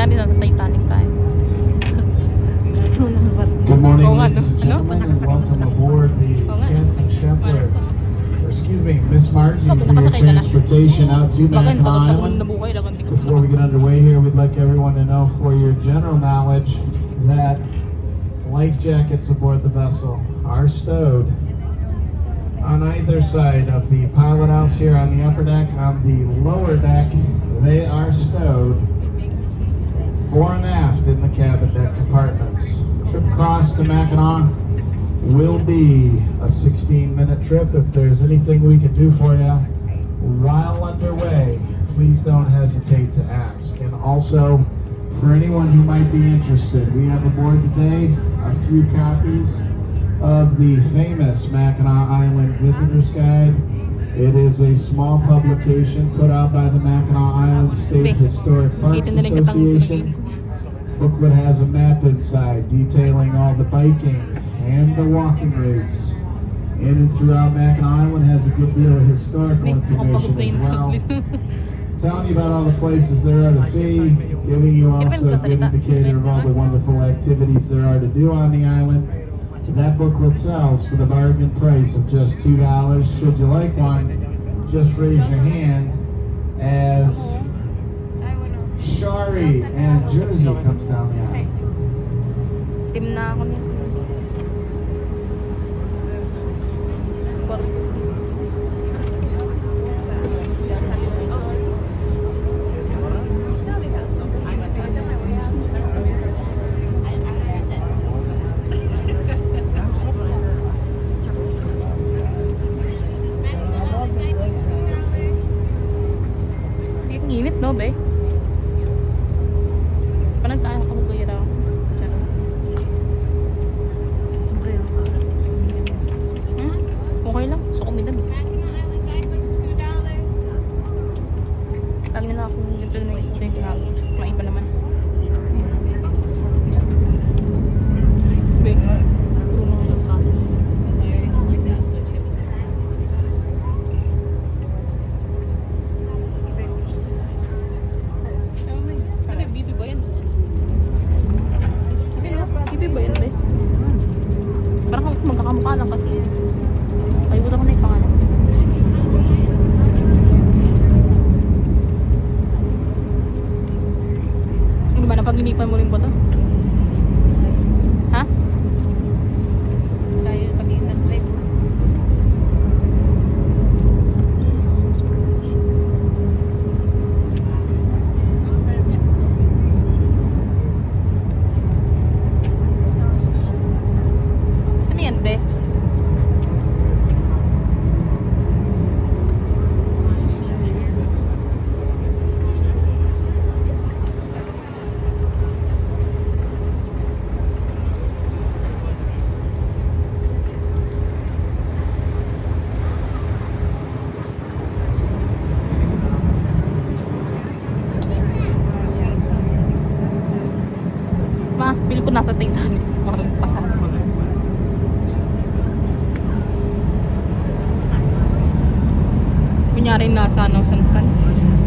Kunyari nasa Titanic tayo. Good morning, Oo nga, ladies and no? gentlemen, and welcome aboard the Oo nga, no? Captain Shepler. Malas Excuse me, Miss Margie, Ikaw, for your nakasakay ka na? transportation out to Baga, Mackinac tagal-tagal Island. na buhay lang. Hindi ko Before we get underway here, we'd like everyone to know for your general knowledge that life jackets aboard the vessel are stowed on either side of the pilot house here on the upper deck. On the lower deck, they are stowed fore and aft in the cabin deck compartments. Trip across to Mackinac will be a 16-minute trip. If there's anything we can do for you while underway, please don't hesitate to ask. And also, for anyone who might be interested, we have aboard today a few copies of the famous Mackinac Island Visitor's Guide. It is a small publication put out by the Mackinac Island State Historic Parks Ito na rin katang Association. Booklet has a map inside detailing all the biking and the walking routes. In and throughout Mackinac Island has a good deal of historical information as well. Telling you about all the places there are to see, giving you also a good indicator of all the wonderful activities there are to do on the island. That booklet sells for the bargain price of just $2. Should you like one, just raise your hand as Shari and Jersey comes down the aisle. Team na ako niya. Ang init, no, be? Parang kaya ako mag-gaya ako. Okay lang. Gusto ko midan. Lagi nila akong ito na yung ginagawa. Maiba naman. Be. Bibi ba yan? Bibi ba yan, be? Parang magkakamukha lang kasi. Kalimutan ko na yung pangalan. Ano ba, napag-inipan mo rin ba ito? Ha? Tayo kanina trip. Ano yan, be? Ma, pili ko nasa Titanic. Parang taka. Kunyari nasa San Francisco.